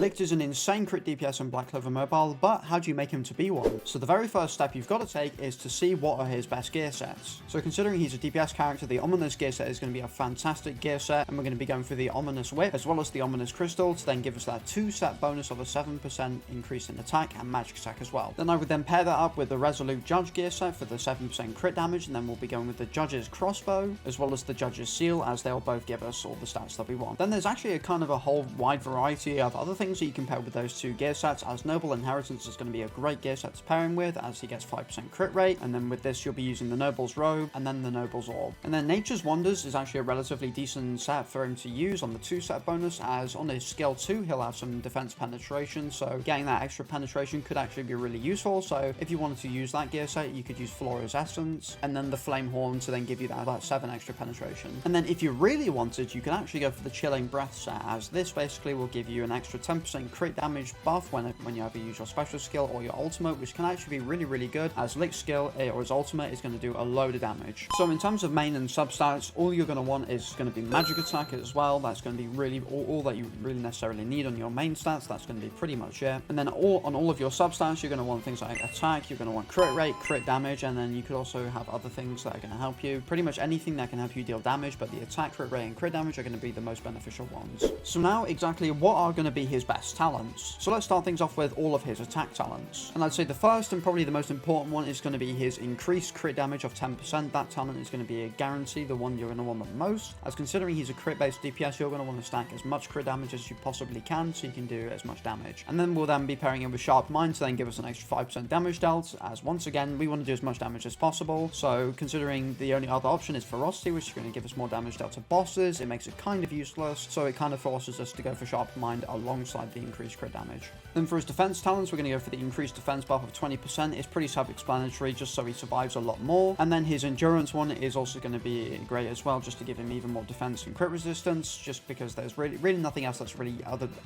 Licht is an insane crit DPS on Black Clover Mobile, but how do you make him to be one? So the very first step you've got to take is to see what are his best gear sets. So considering he's a DPS character, the Ominous gear set is going to be a fantastic gear set, and we're going to be going for the Ominous Whip as well as the Ominous Crystal to then give us that 2-set bonus of a 7% increase in attack and magic attack as well. Then I would then pair that up with the Resolute Judge gear set for the 7% crit damage, and then we'll be going with the Judge's Crossbow as well as the Judge's Seal, as they'll both give us all the stats that we want. Then there's actually a kind of a whole wide variety of other things that you can pair with those two gear sets, as Noble Inheritance is going to be a great gear set to pair him with, as he gets 5% crit rate, and then with this you'll be using the Noble's Robe and then the Noble's Orb. And then Nature's Wonders is actually a relatively decent set for him to use on the 2-set bonus, as on his skill 2 he'll have some defense penetration, so getting that extra penetration could actually be really useful. So if you wanted to use that gear set, you could use Flora's Essence and then the Flame Horn to then give you that 7 extra penetration. And then if you really wanted, you can actually go for the Chilling Breath set, as this basically will give you an extra 10% crit damage buff when you either use your special skill or your ultimate, which can actually be really good, as Licht's skill or his ultimate is going to do a load of damage. So in terms of main and sub stats, all you're going to want is going to be magic attack as well. That's going to be really all that you really necessarily need on your main stats. That's going to be pretty much it. And then on all of your sub stats, you're going to want things like attack, you're going to want crit rate, crit damage, and then you could also have other things that are going to help you. Pretty much anything that can help you deal damage, but the attack, crit rate, and crit damage are going to be the most beneficial ones. So now exactly what are going to be his best talents? So let's start things off with all of his attack talents. And I'd say the first and probably the most important one is going to be his increased crit damage of 10%. That talent is going to be a guarantee, the one you're going to want the most, as considering he's a crit based DPS, you're going to want to stack as much crit damage as you possibly can so you can do as much damage. And then we'll then be pairing him with Sharp Mind to then give us an extra 5% damage dealt, as once again we want to do as much damage as possible. So considering the only other option is Ferocity, which is going to give us more damage dealt to bosses, it makes it kind of useless, so it kind of forces us to go for Sharp Mind alongside the increased crit damage. Then for his defense talents, we're going to go for the increased defense buff of 20%. It's pretty self-explanatory, just so he survives a lot more. And then his endurance one is also going to be great as well, just to give him even more defense and crit resistance, just because there's really nothing else that's really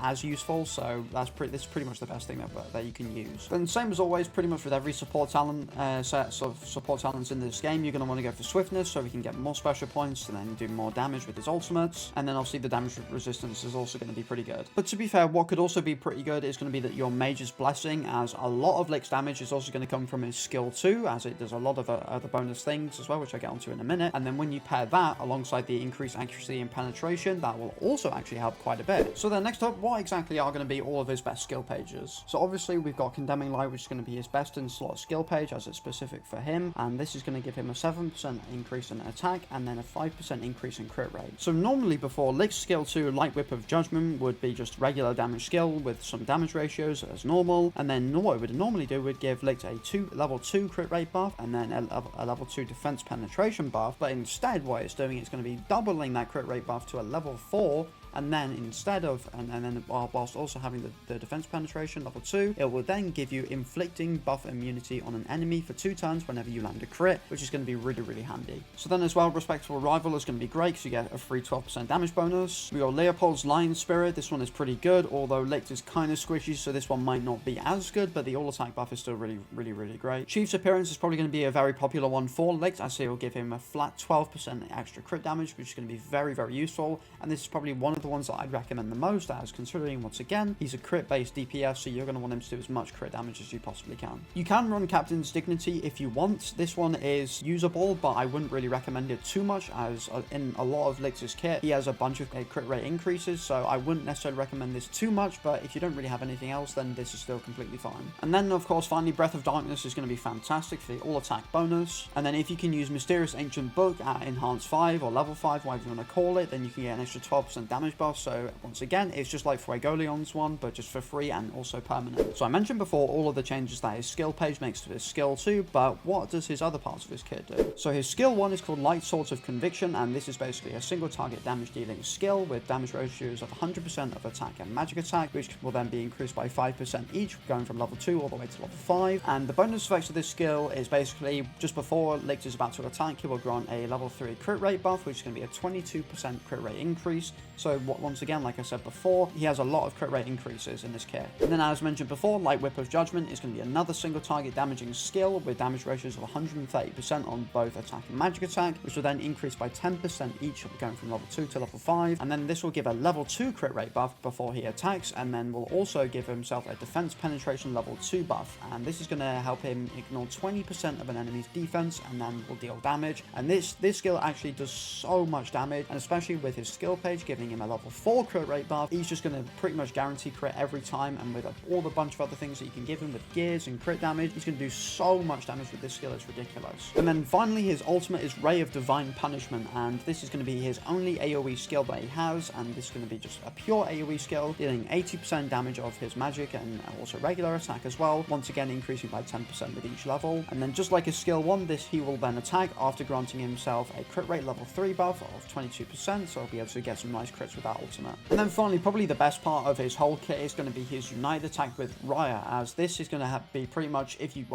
as useful. So this is pretty much the best thing that you can use. Then same as always, pretty much with every support talent sets of support talents in this game, you're going to want to go for swiftness so he can get more special points and then do more damage with his ultimates. And then obviously the damage resistance is also going to be pretty good. But to be fair, what could also be pretty good is going to be that your Mage's Blessing, as a lot of Licht's damage is also going to come from his skill 2, as it does a lot of other bonus things as well, which I'll get onto in a minute. And then when you pair that alongside the increased accuracy and penetration, that will also actually help quite a bit. So then next up, what exactly are going to be all of his best skill pages? So obviously we've got Condemning Light, which is going to be his best in slot skill page, as it's specific for him, and this is going to give him a 7% increase in attack and then a 5% increase in crit rate. So normally before, Licht's skill 2 Light Whip of Judgment would be just regular damage skill with some damage ratios as normal, and then what it would normally do would give Licht a level 2 crit rate buff and then a level 2 defense penetration buff, but instead what it's doing is going to be doubling that crit rate buff to a level 4, and then instead of, and then whilst also having the defense penetration level 2, it will then give you inflicting buff immunity on an enemy for 2 turns whenever you land a crit, which is going to be really handy. So then as well, Respectful Rival is going to be great because you get a free 12% damage bonus. We got Leopold's Lion Spirit. This one is pretty good, although Licht is kind of squishy, so this one might not be as good, but the all attack buff is still really great. Chief's Appearance is probably going to be a very popular one for Licht, as it will give him a flat 12% extra crit damage, which is going to be very useful, and this is probably one of the ones that I'd recommend the most, as considering once again he's a crit based DPS, so you're going to want him to do as much crit damage as you possibly can. You can run Captain's Dignity if you want. This one is usable, but I wouldn't really recommend it too much, as in a lot of Licht's kit he has a bunch of crit rate increases, so I wouldn't necessarily recommend this too much, but if you don't really have anything else, then this is still completely fine. And then of course finally Breath of Darkness is going to be fantastic for the all attack bonus, and then if you can use Mysterious Ancient Book at Enhanced 5 or level 5, whatever you want to call it, then you can get an extra 12% damage buff. So once again, it's just like Fuegolion's one, but just for free and also permanent. So I mentioned before all of the changes that his skill page makes to his skill 2, but what does his other parts of his kit do? So his skill 1 is called Light Swords of Conviction, and this is basically a single target damage dealing skill with damage ratios of 100% of attack and magic attack, which will then be increased by 5% each, going from level 2 all the way to level 5. And the bonus effects of this skill is basically just before Licht is about to attack, he will grant a level 3 crit rate buff, which is going to be a 22% crit rate increase. So once again, like I said before, he has a lot of crit rate increases in this kit. And then as mentioned before, Light Whip of Judgment is going to be another single target damaging skill with damage ratios of 130% on both attack and magic attack, which will then increase by 10% each going from level 2 to level 5. And then this will give a level 2 crit rate buff before he attacks, and then will also give himself a defense penetration level 2 buff. And this is going to help him ignore 20% of an enemy's defense and then will deal damage. And this skill actually does so much damage, and especially with his skill page giving him a level 4 crit rate buff, he's just going to pretty much guarantee crit every time. And with all the bunch of other things that you can give him with gears and crit damage, he's going to do so much damage with this skill, it's ridiculous. And then finally, his ultimate is Ray of Divine Punishment, and this is going to be his only AoE skill that he has, and this is going to be just a pure AoE skill, dealing 80% damage of his magic and also regular attack as well, once again increasing by 10% with each level. And then just like his skill 1, he will then attack after granting himself a crit rate level 3 buff of 22%, so he'll be able to get some nice crits with that ultimate. And then finally, probably the best part of his whole kit is going to be his United attack with Raya, as this is going to be pretty much, if you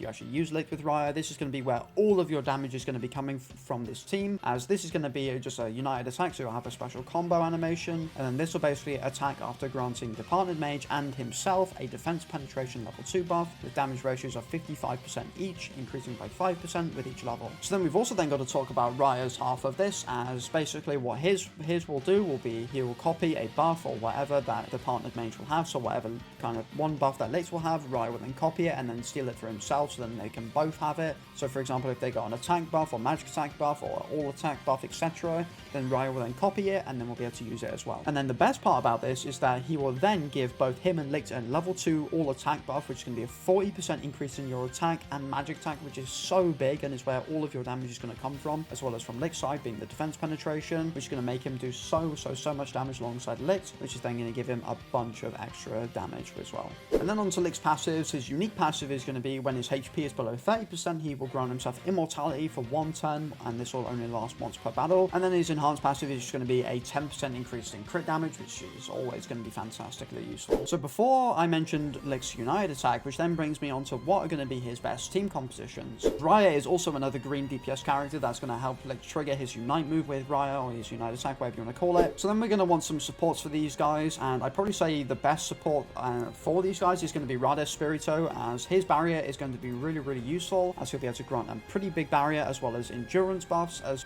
actually use Licht with Raya, this is going to be where all of your damage is going to be coming from this team, as this is going to be just a United attack, so you'll have a special combo animation, and then this will basically attack after granting the partnered mage and himself a defense penetration level 2 buff with damage ratios of 55% each, increasing by 5% with each level. So then we've also then got to talk about Raya's half of this, as basically what his will do will be he will copy a buff or whatever that the partnered mage will have, so whatever kind of one buff that Licht will have, Raya will then copy it and then steal it for himself, so then they can both have it. So for example, if they got an attack buff or magic attack buff or all attack buff, etc., then Raya will then copy it and then we'll be able to use it as well. And then the best part about this is that he will then give both him and Licht a level 2 all attack buff, which is going to be a 40% increase in your attack and magic attack, which is so big and is where all of your damage is going to come from, as well as from Licht's side being the defense penetration, which is going to make him do so much damage alongside Licht, which is then going to give him a bunch of extra damage as well. And then on to Licht's passives. His unique passive is going to be when his HP is below 30%, he will grant himself immortality for 1 turn, and this will only last once per battle. And then his enhanced passive is just going to be a 10% increase in crit damage, which is always going to be fantastically useful. So before I mentioned Licht's United attack, which then brings me on to what are going to be his best team compositions. Raya is also another green DPS character that's going to help Licht trigger his Unite move with Raya, or his United attack, whatever you want to call it. So then we're going to want some supports for these guys, and I'd probably say the best support for these guys is going to be Rada Spirito, as his barrier is going to be really useful, as he'll be able to grant a pretty big barrier as well as endurance buffs as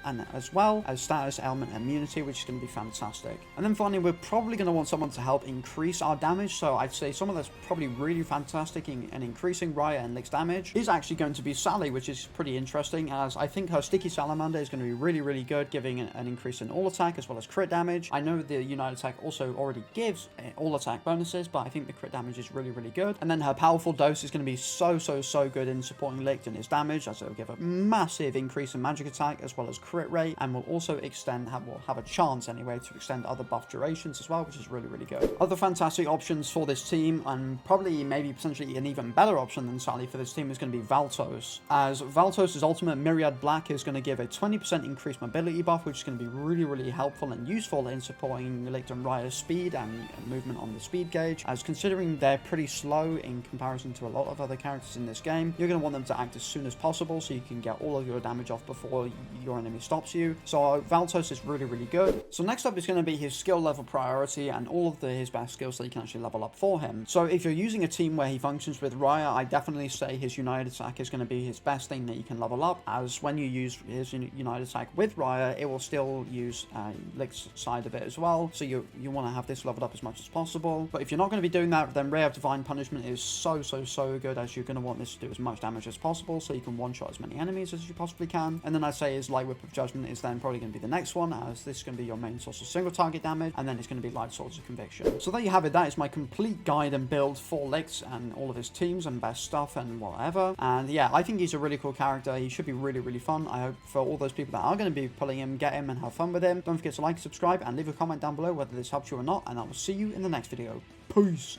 well as status element immunity, which is going to be fantastic. And then finally, we're probably going to want someone to help increase our damage, so I'd say someone that's probably really fantastic in increasing Raya and Licht's damage is actually going to be Sally, which is pretty interesting, as I think her Sticky Salamander is going to be really good, giving an increase in all attack as well as crit damage. I know the United attack also already gives all attack bonuses, but I think the crit damage is really good. And then her powerful dose is going to be so good in supporting Licht and his damage, as it will give a massive increase in magic attack as well as crit rate, and will also have a chance anyway to extend other buff durations as well, which is really good. Other fantastic options for this team, and probably maybe potentially an even better option than Sally for this team, is going to be Valtos, as Valtos' ultimate Myriad Black is going to give a 20% increased mobility buff, which is going to be really helpful and useful in supporting Licht and Raya's speed and movement on the speed gauge, as considering they're pretty slow in comparison to a lot of other characters in this game, you're going to want them to act as soon as possible so you can get all of your damage off before your enemy stops you. So Valtos is really good. So next up is going to be his skill level priority and all of his best skills that you can actually level up for him. So if you're using a team where he functions with Raya, I definitely say his United attack is going to be his best thing that you can level up, as when you use his United attack with Raya, it will still use Licht's side of it as well, so you want to have this leveled up as much as possible. But if you're not going to be doing that, then Ray of Divine Punishment is so good, as you're going to want this to do as much damage as possible so you can one-shot as many enemies as you possibly can. And then I'd say his Light Whip of Judgment is then probably going to be the next one, as this is going to be your main source of single target damage, and then it's going to be Light Swords of Conviction. So there you have it. That is my complete guide and build for Licht and all of his teams and best stuff and whatever. And yeah, I think he's a really cool character. He should be really fun. I hope for all those people that are going to be pulling him, get him and have fun with him. Don't forget to like, subscribe, and leave a comment down below whether this helped you or not, and I will see you in the next video. Peace!